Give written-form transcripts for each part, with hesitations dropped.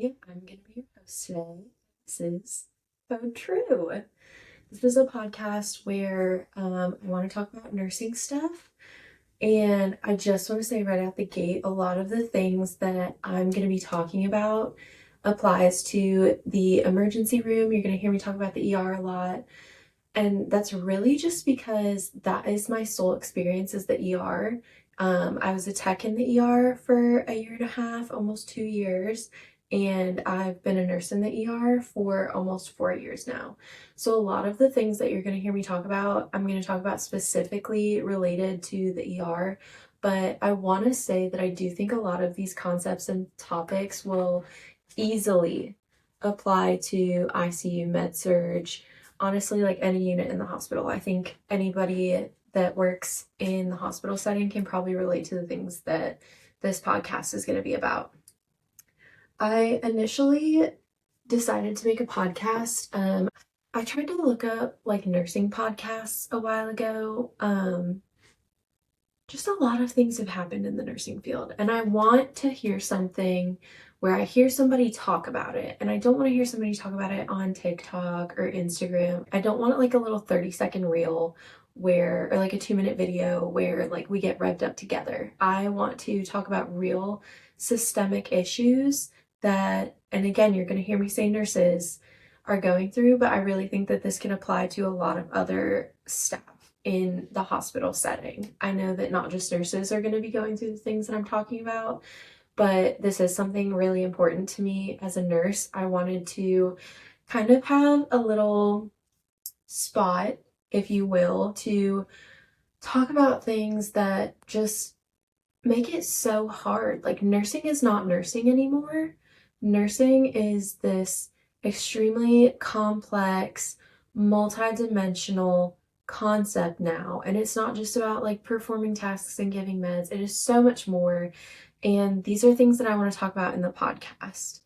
I'm going to be your host today. This is So True. This is a podcast where I want to talk about nursing stuff. And I just want to say right out the gate, a lot of the things that I'm going to be talking about applies to the emergency room. You're going to hear me talk about the ER a lot. And that's really just because that is my sole experience is the ER. I was a tech in the ER for a year and a half, almost 2 years, and I've been a nurse in the ER for almost 4 years now. So a lot of the things that you're going to hear me talk about, I'm going to talk about specifically related to the ER. But I want to say that I do think a lot of these concepts and topics will easily apply to ICU, med surg, honestly, like any unit in the hospital. I think anybody that works in the hospital setting can probably relate to the things that this podcast is going to be about. I initially decided to make a podcast. I tried to look up like nursing podcasts a while ago. Just a lot of things have happened in the nursing field, and I want to hear something where I hear somebody talk about it, and I don't want to hear somebody talk about it on TikTok or Instagram. I don't want it like a little 30-second reel or like a 2-minute video where like we get revved up together. I want to talk about real systemic issues that, and again, you're going to hear me say nurses are going through, but I really think that this can apply to a lot of other staff in the hospital setting. I know that not just nurses are going to be going through the things that I'm talking about, but this is something really important to me as a nurse. I wanted to kind of have a little spot, if you will, to talk about things that just make it so hard. Like, nursing is not nursing anymore. Nursing is this extremely complex, multidimensional concept now. And it's not just about like performing tasks and giving meds, it is so much more. And these are things that I want to talk about in the podcast.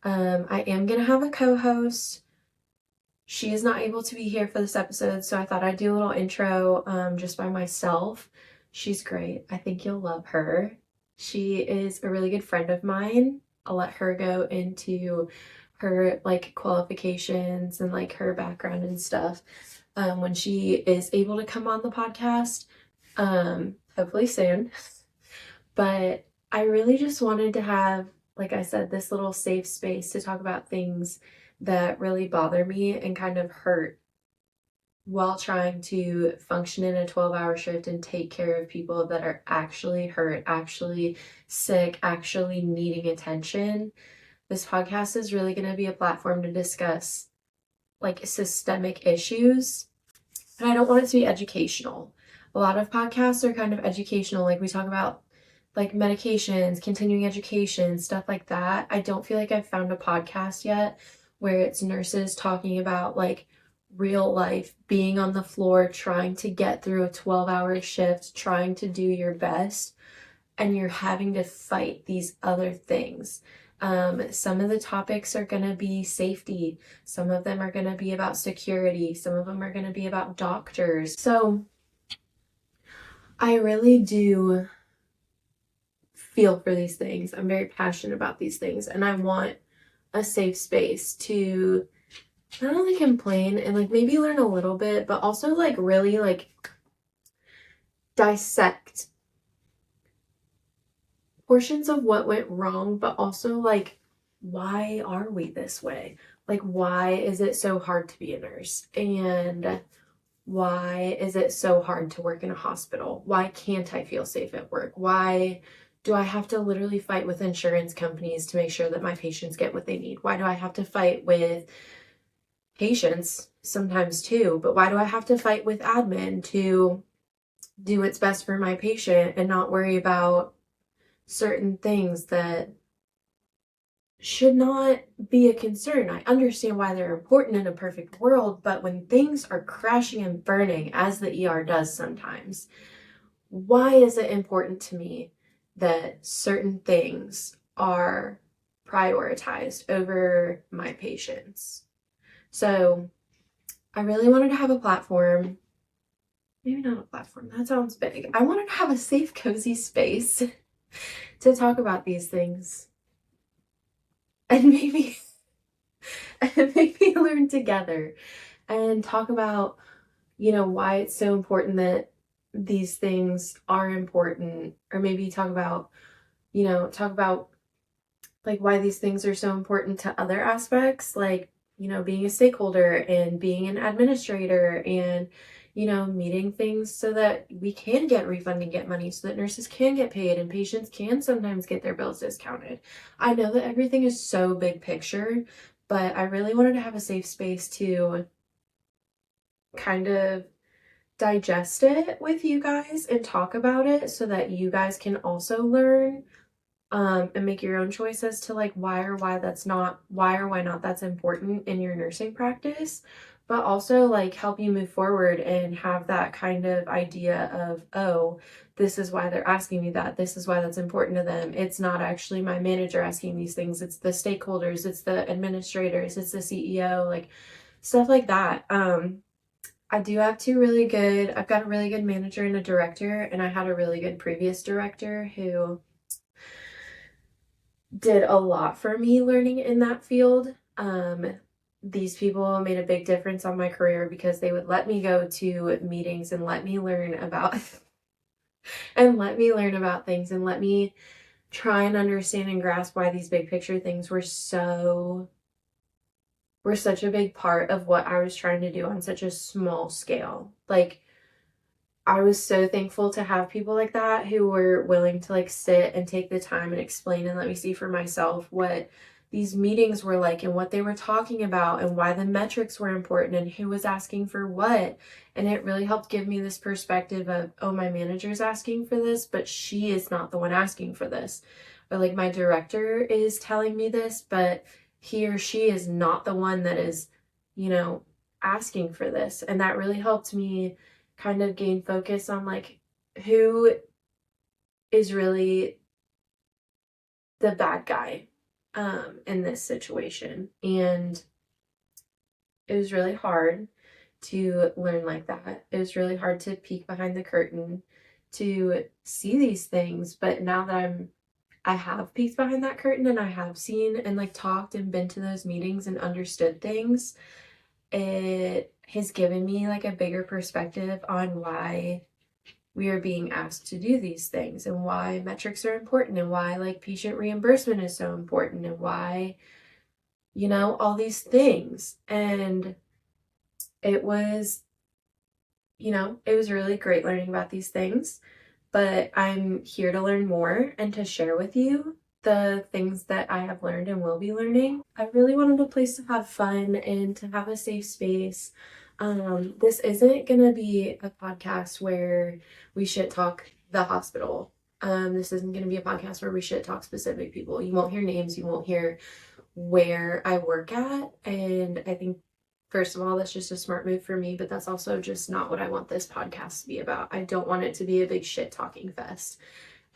I am going to have a co host. She is not able to be here for this episode, so I thought I'd do a little intro just by myself. She's great. I think you'll love her. She is a really good friend of mine. I'll let her go into her like qualifications and like her background and stuff when she is able to come on the podcast, hopefully soon. But I really just wanted to have, like I said, this little safe space to talk about things that really bother me and kind of hurt while trying to function in a 12-hour shift and take care of people that are actually hurt, actually sick, actually needing attention. This podcast is really going to be a platform to discuss like systemic issues. And I don't want it to be educational. A lot of podcasts are kind of educational, like we talk about like medications, continuing education, stuff like that. I don't feel like I've found a podcast yet where it's nurses talking about like real life, being on the floor, trying to get through a 12-hour shift, trying to do your best, and you're having to fight these other things. Some of the topics are going to be safety. Some of them are going to be about security. Some of them are going to be about doctors. So I really do feel for these things. I'm very passionate about these things, and I want a safe space to not only complain and like maybe learn a little bit, but also like really like dissect portions of what went wrong, but also like, why are we this way? Like, why is it so hard to be a nurse? And why is it so hard to work in a hospital? Why can't I feel safe at work? Why do I have to literally fight with insurance companies to make sure that my patients get what they need? Why do I have to fight with patients sometimes too? But why do I have to fight with admin to do what's best for my patient and not worry about certain things that should not be a concern? I understand why they're important in a perfect world, but when things are crashing and burning, as the ER does sometimes, why is it important to me that certain things are prioritized over my patients? So I really wanted to have a platform. Maybe not a platform, that sounds big. I wanted to have a safe, cozy space to talk about these things. and maybe and maybe learn together and talk about, why it's so important that these things are important, or maybe talk about like why these things are so important to other aspects, like, being a stakeholder and being an administrator and, meeting things so that we can get refunded and get money, so that nurses can get paid and patients can sometimes get their bills discounted. I know that everything is so big picture, but I really wanted to have a safe space to kind of digest it with you guys and talk about it so that you guys can also learn, and make your own choice as to like why or why not that's important in your nursing practice, but also like help you move forward and have that kind of idea of, oh, this is why they're asking me that. This is why that's important to them. It's not actually my manager asking these things. It's the stakeholders, it's the administrators, it's the CEO, like stuff like that. I've got a really good manager and a director, and I had a really good previous director who did a lot for me learning in that field. These people made a big difference on my career because they would let me go to meetings and let me learn about things and let me try and understand and grasp why these big picture things were such a big part of what I was trying to do on such a small scale. Like, I was so thankful to have people like that who were willing to like sit and take the time and explain and let me see for myself what these meetings were like and what they were talking about and why the metrics were important and who was asking for what. And it really helped give me this perspective of, oh, my manager's asking for this, but she is not the one asking for this. Or like my director is telling me this, but he or she is not the one that is, asking for this. And that really helped me kind of gain focus on like who is really the bad guy in this situation. And it was really hard to learn like that. It was really hard to peek behind the curtain to see these things, but now that I have peeked behind that curtain and I have seen and like talked and been to those meetings and understood things, it has given me like a bigger perspective on why we are being asked to do these things and why metrics are important and why like patient reimbursement is so important and why, all these things. And it was, it was really great learning about these things, but I'm here to learn more and to share with you the things that I have learned and will be learning. I really wanted a place to have fun and to have a safe space. This isn't gonna be a podcast where we shit talk the hospital. This isn't gonna be a podcast where we shit talk specific people. You won't hear names, you won't hear where I work at. And I think, first of all, that's just a smart move for me, but that's also just not what I want this podcast to be about. I don't want it to be a big shit talking fest.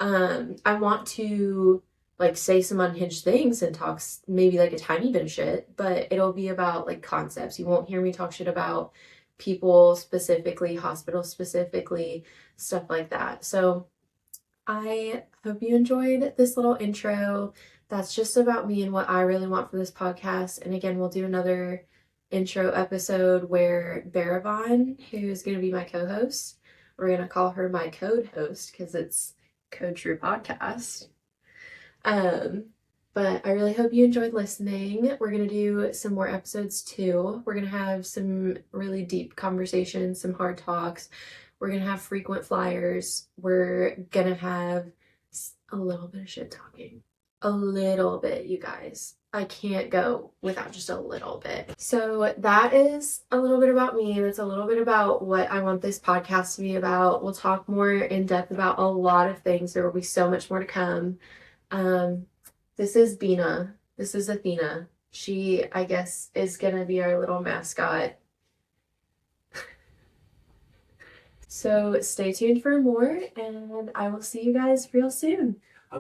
I want to like say some unhinged things and talk maybe like a tiny bit of shit, but it'll be about like concepts. You won't hear me talk shit about people specifically, hospitals specifically, stuff like that. So I hope you enjoyed this little intro. That's just about me and what I really want for this podcast. And again, we'll do another intro episode where Baravon, who is going to be my co-host, we're going to call her my code host because it's Code True Podcast. But I really hope you enjoyed listening. We're going to do some more episodes too. We're going to have some really deep conversations, some hard talks. We're going to have frequent flyers. We're going to have a little bit of shit talking. A little bit, you guys. I can't go without just a little bit. So that is a little bit about me. That's a little bit about what I want this podcast to be about. We'll talk more in depth about a lot of things. There will be so much more to come. This is Bina. This is Athena. She, I guess, is going to be our little mascot. So stay tuned for more, and I will see you guys real soon.